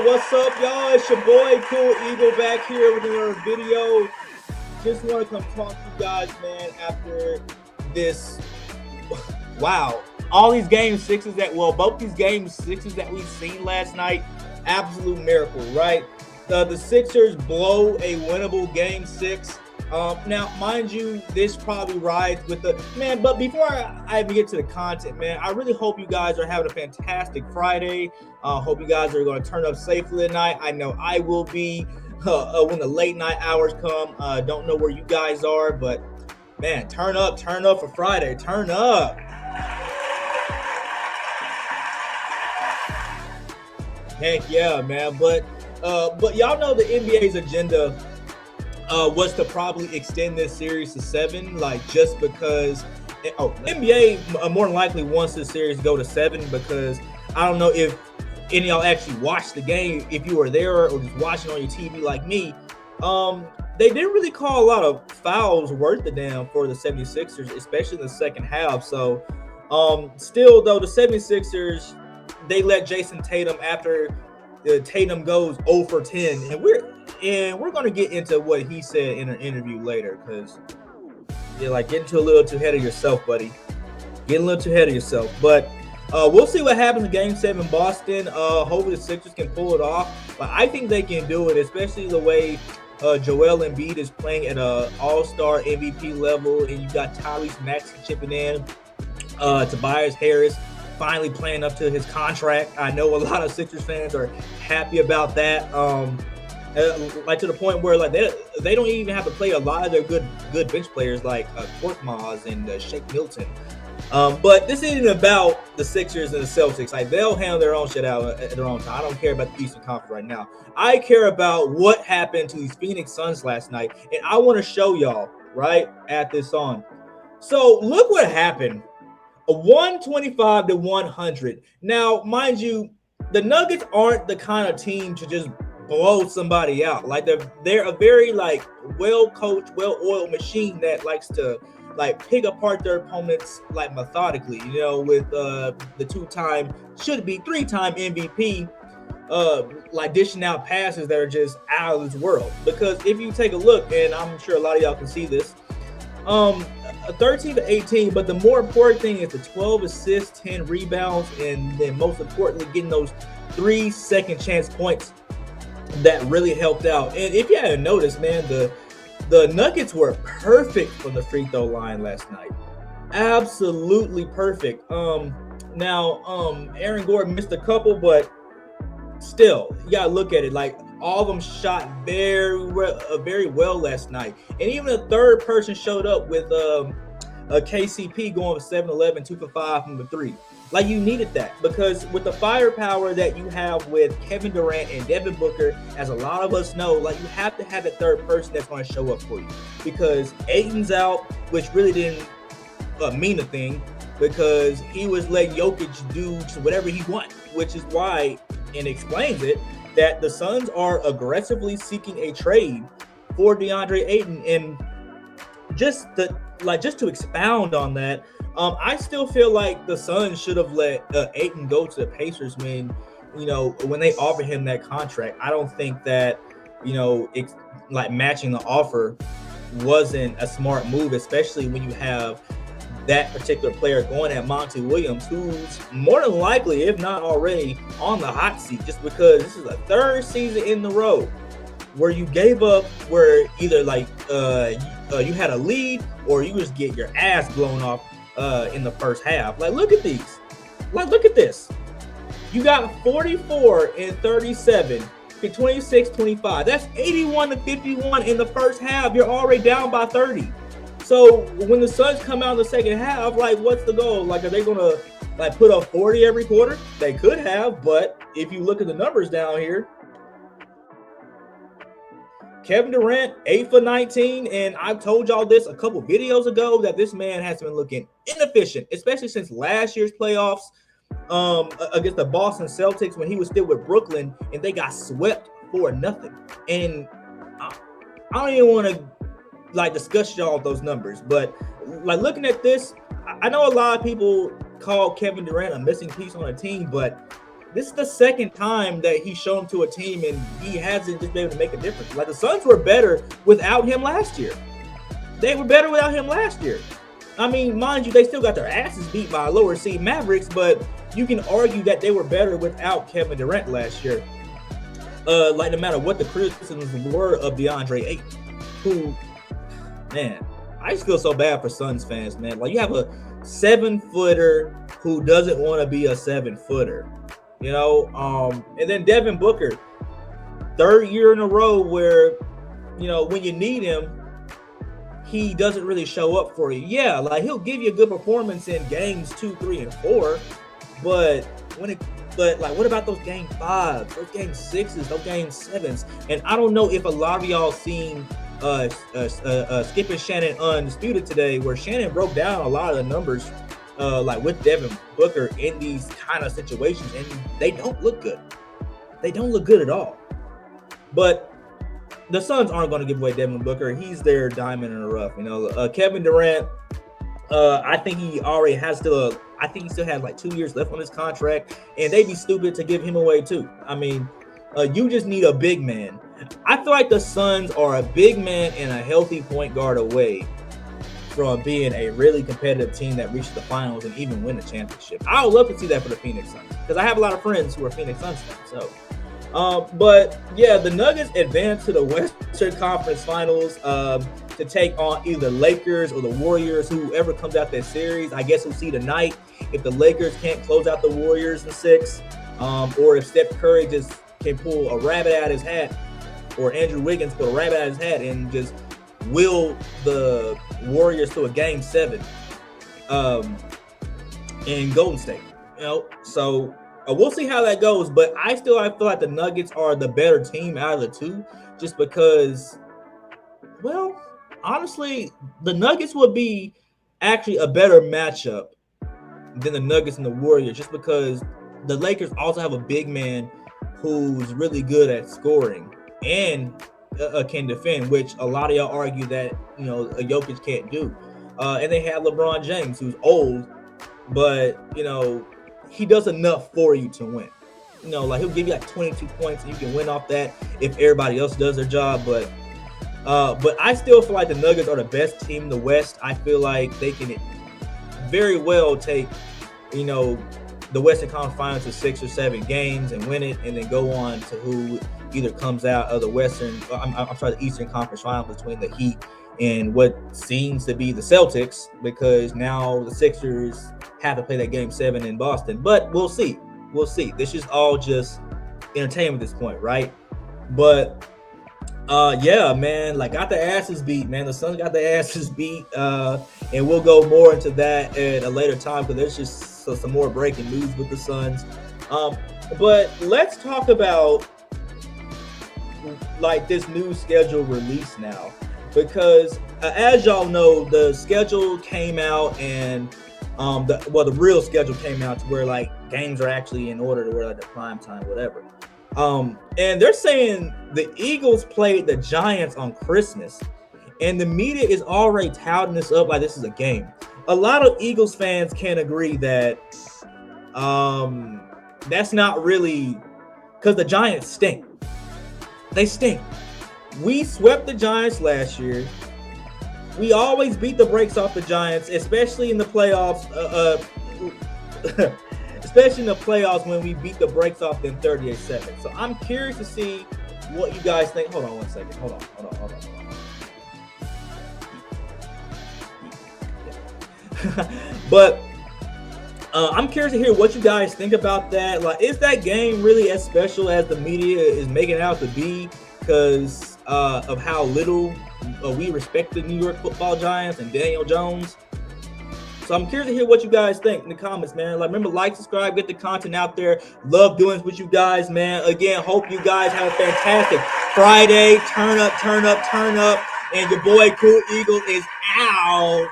What's up, y'all? It's your boy, Cool Eagle, back here with another video. Just want to come talk to you guys, man, after this. Wow. All these game sixes both these game sixes that we've seen last night, absolute miracle, right? The Sixers blow a winnable game six. Now, mind you, this probably rides with the man. But before I even get to the content, man, I really hope you guys are having a fantastic Friday. Hope you guys are going to turn up safely tonight. I know I will be when the late night hours come. Don't know where you guys are, but man, turn up for Friday. Turn up. Heck yeah, man. But y'all know the NBA's agenda was to probably extend this series to 7, like just because. NBA more than likely wants this series to go to 7 because I don't know if any of y'all actually watched the game, if you were there or just watching on your TV like me. They didn't really call a lot of fouls worth the damn for the 76ers, especially in the second half. So still though, the 76ers, they let Jason Tatum after Tatum goes 0 for 10, and we're going to get into what he said in an interview later, because you're like getting a little too ahead of yourself, buddy. Getting a little too ahead of yourself. But we'll see what happens in Game 7 in Boston. Hopefully the Sixers can pull it off. But I think they can do it, especially the way Joel Embiid is playing at an all-star MVP level, and you got Tyrese Maxey chipping in, Tobias Harris finally playing up to his contract. I know a lot of Sixers fans are happy about that. Like to the point where like they don't even have to play a lot of their good bench players like Korkmaz and Shake Milton. But this isn't about the Sixers and the Celtics. Like they'll handle their own shit out at their own time. I don't care about the Eastern Conference right now. I care about what happened to these Phoenix Suns last night, and I want to show y'all right at this on. So look what happened. A 125 to 100. Now, mind you, the Nuggets aren't the kind of team to just blow somebody out. Like they're a very like well-coached, well-oiled machine that likes to like pick apart their opponents like methodically, you know, with the 2-time, should be 3-time MVP, like dishing out passes that are just out of this world. Because if you take a look, and I'm sure a lot of y'all can see this, 13 to 18, but the more important thing is the 12 assists, 10 rebounds, and then most importantly, getting those 3 second chance points that really helped out. And if you hadn't noticed, man, the Nuggets were perfect from the free throw line last night. Absolutely perfect. Now, Aaron Gordon missed a couple, but still, you gotta look at it. Like all of them shot very well last night, and even a third person showed up with a KCP going for 7-11, 2 for 5 from the 3. Like you needed that, because with the firepower that you have with Kevin Durant and Devin Booker, as a lot of us know, like you have to have a third person that's going to show up for you, because Ayton's out, which really didn't mean a thing, because he was letting Jokic do whatever he wants, which is why, and explains it, that the Suns are aggressively seeking a trade for DeAndre Ayton. And just to expound on that, I still feel like the Suns should have let Ayton go to the Pacers when they offered him that contract. I don't think that, it's like matching the offer wasn't a smart move, especially when you have that particular player going at Monty Williams, who's more than likely, if not already, on the hot seat, just because this is a 3rd season in the row where you gave up, where either you had a lead or you just get your ass blown off in the first half. Like, look at these. Like, look at this. You got 44 and 37, 26-25. That's 81 to 51 in the first half. You're already down by 30. So when the Suns come out in the second half, like, what's the goal? Like, are they going to like put up 40 every quarter? They could have, but if you look at the numbers down here, Kevin Durant, 8 for 19, and I've told y'all this a couple videos ago that this man has been looking inefficient, especially since last year's playoffs against the Boston Celtics when he was still with Brooklyn and they got swept for nothing. And I don't even want to like discuss y'all those numbers, but like looking at this, I know a lot of people call Kevin Durant a missing piece on a team, but this is the second time that he's shown to a team and he hasn't just been able to make a difference. Like the Suns were better without him last year. They were better without him last year. I mean, mind you, they still got their asses beat by lower seed Mavericks, but you can argue that they were better without Kevin Durant last year. Like no matter what the criticisms were of DeAndre Ayton, who, man, I just feel so bad for Suns fans, man. Like you have a 7-footer who doesn't want to be a 7-footer, you know. And then Devin Booker, third year in a row where, you know, when you need him, he doesn't really show up for you. Yeah, like he'll give you a good performance in games 2, 3, and 4, but like what about those game 5s, those game 6s, those game 7s? And I don't know if a lot of y'all seen Skip and Shannon Undisputed today, where Shannon broke down a lot of the numbers like with Devin Booker in these kind of situations, and they don't look good. They don't look good at all. But the Suns aren't going to give away Devin Booker. He's their diamond in the rough. You know, Kevin Durant, I think he already has I think he still has like 2 years left on his contract, and they'd be stupid to give him away too. I mean, you just need a big man. I feel like the Suns are a big man and a healthy point guard away from being a really competitive team that reaches the finals and even win a championship. I would love to see that for the Phoenix Suns because I have a lot of friends who are Phoenix Suns fans. So. But yeah, the Nuggets advance to the Western Conference Finals to take on either Lakers or the Warriors, whoever comes out that series. I guess we'll see tonight if the Lakers can't close out the Warriors in 6, or if Steph Curry just can pull a rabbit out of his hat, or Andrew Wiggins pull a rabbit out of his hat and just will the Warriors to a game 7 in Golden State. You know, so. We'll see how that goes, but I feel like the Nuggets are the better team out of the two, just because, well, honestly, the Nuggets would be actually a better matchup than the Nuggets and the Warriors, just because the Lakers also have a big man who's really good at scoring and can defend, which a lot of y'all argue that, you know, a Jokic can't do. And they have LeBron James, who's old, but, you know, he does enough for you to win. You know, like he'll give you like 22 points and you can win off that if everybody else does their job. But I still feel like the Nuggets are the best team in the West. I feel like they can very well take, you know, the Western Conference Finals to 6 or 7 games and win it, and then go on to who either comes out of the Eastern Conference Finals between the Heat and what seems to be the Celtics, because now the Sixers have to play that game 7 in Boston. But we'll see. We'll see. This is all just entertainment at this point, right? But yeah, man, like got the asses beat, man. The Suns got the asses beat. And we'll go more into that at a later time because there's just some more breaking news with the Suns. But let's talk about like this new schedule release now, because as y'all know, the schedule came out, and the real schedule came out to where like games are actually in order to where like the prime time, whatever. And they're saying the Eagles played the Giants on Christmas, and the media is already touting this up like this is a game. A lot of Eagles fans can agree that that's not really, because the Giants stink. They stink. We swept the Giants last year. We always beat the brakes off the Giants, especially in the playoffs. Especially in the playoffs when we beat the brakes off them 38 seconds. So I'm curious to see what you guys think. Hold on one second. Hold on. But I'm curious to hear what you guys think about that. Like, is that game really as special as the media is making it out to be because of how little we respect the New York Football Giants and Daniel Jones? So I'm curious to hear what you guys think in the comments, man. Like, remember, like, subscribe, get the content out there. Love doing this with you guys, man. Again, hope you guys have a fantastic Friday. Turn up. And your boy Cool Eagle is out.